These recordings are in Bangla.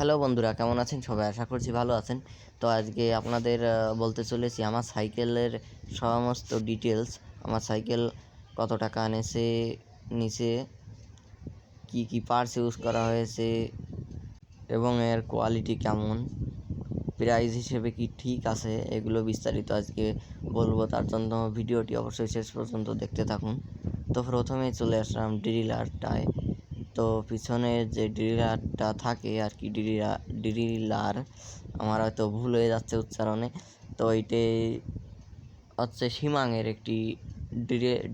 হ্যালো বন্ধুরা, কেমন আছেন সবাই? আশা করছি ভালো আছেন। তো আজকে আপনাদের বলতে চলেছি আমার সাইকেলের সমস্ত ডিটেলস। আমার সাইকেল কত টাকা নিচে, কি পার্টস ইউজ করা হয়েছে এবং এর কোয়ালিটি কেমন, প্রাইস হিসেবে কি ঠিক আছে, এগুলো বিস্তারিত আজকে বলবো। তার জন্য ভিডিওটি অবশ্যই শেষ পর্যন্ত দেখতে থাকুন। তো প্রথমেই চলে আসলাম ড্রিলারটায়। তো পিছনে যে ড্রিলারটা থাকে আর কি, ড্রিলার আমার হয়তো ভুল হয়ে যাচ্ছে উচ্চারণে। তো এইটাই হচ্ছে সিমাংয়ের একটি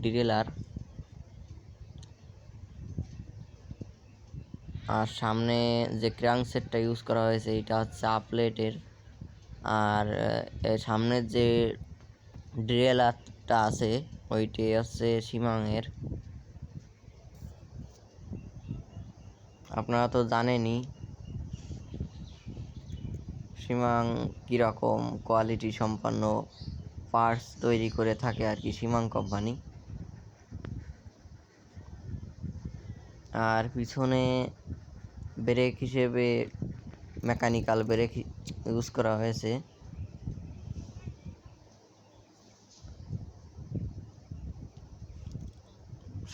ড্রিলার। আর সামনে যে ক্র্যাঙ্ক সেটটা ইউজ করা হয়েছে এটা হচ্ছে আপলেটের। আর সামনের যে ড্রিলারটা আছে ওইটি হচ্ছে সিমাংয়ের। আপনারা তো জানেনই সিমাং কীরকম কোয়ালিটি সম্পন্ন পার্টস তৈরি করে থাকে আর কি, সিমাং কোম্পানি। আর পিছনে ব্রেক হিসেবে মেকানিক্যাল ব্রেক ইউজ করা হয়েছে।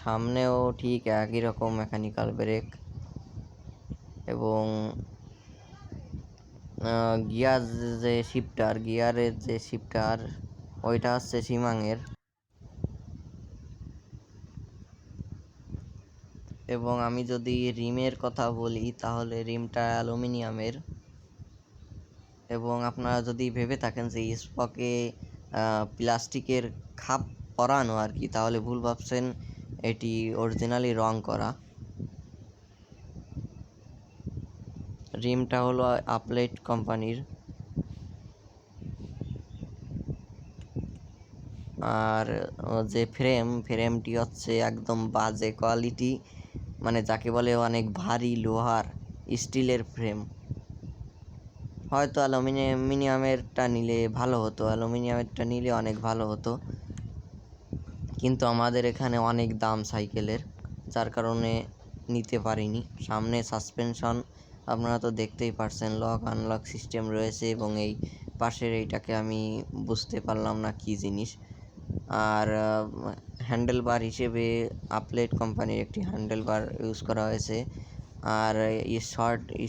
সামনেও ঠিক একই রকম মেকানিক্যাল ব্রেক এবং গিয়ারের যে শিফটার ওইটা হচ্ছে সিমাংয়ের। এবং আমি যদি রিমের কথা বলি তাহলে রিমটা অ্যালুমিনিয়ামের। এবং আপনারা যদি ভেবে থাকেন যে স্পকে প্লাস্টিকের খাপ পরানো আর কি, তাহলে ভুল ভাবছেন, এটি অরিজিনালি রং করা। রিমটা হলো আপলেট কোম্পানির। আর যে ফ্রেমটি হচ্ছে একদম বাজে কোয়ালিটি, মানে যাকে বলে অনেক ভারী লোহার স্টিলের ফ্রেম। হয়তো অ্যালুমিনিয়ামেরটা নিলে অনেক ভালো হতো, কিন্তু আমাদের এখানে অনেক দাম সাইকেলের, যার কারণে নিতে পারিনি। সামনে সাসপেনশন আপনারা তো দেখতেই পারছেন, লক আনলক সিস্টেম রয়েছে। এবং এই পাশের এইটাকে আমি বুঝতে পারলাম না কি জিনিস। আর হ্যান্ডেল বার হিসেবে আপলেট কোম্পানির একটি হ্যান্ডেল বার ইউজ করা হয়েছে। আর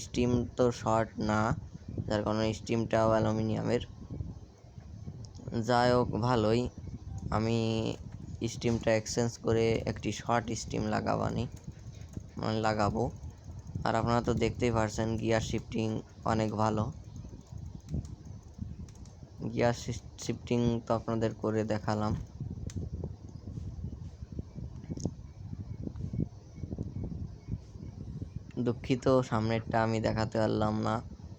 স্টিম তো শর্ট না, যার কারণে স্টিমটাও অ্যালুমিনিয়ামের। যাই হোক, ভালোই। আমি স্টিমটা এক্সচেঞ্জ করে একটি শর্ট স্টিম লাগাবো। আর আপনারা তো দেখতেই পারছেন গিয়ার শিফটিং অনেক ভালো। গিয়ার শিফটিং তো আপনাদের করে দেখালাম। দুঃখিত, সামনেরটা আমি দেখাতে পারলাম না,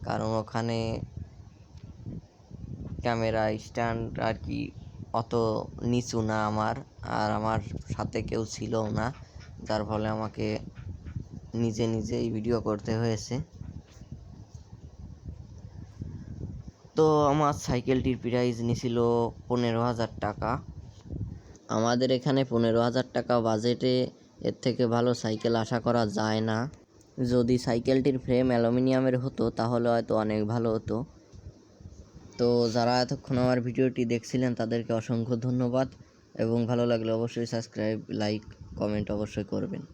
কারণ ওখানে ক্যামেরা স্ট্যান্ড আর কি অত নিচু না আর আমার সাথে কেউ ছিল না, যার ফলে আমাকে নিজেই ভিডিও করতে হয়েছে। তো আমার সাইকেলটির প্রাইস নিয়েছিল 15,000 টাকা। আমাদের এখানে 15,000 টাকা বাজেটে এর থেকে ভালো সাইকেল আশা করা যায় না। যদি সাইকেলটির ফ্রেম অ্যালুমিনিয়ামের হতো তাহলে হয়তো অনেক ভালো হতো। তো যারা এতক্ষণ আমার ভিডিওটি দেখছিলেন তাদেরকে অসংখ্য ধন্যবাদ, এবং ভালো লাগলে অবশ্যই সাবস্ক্রাইব, লাইক, কমেন্ট অবশ্যই করবেন।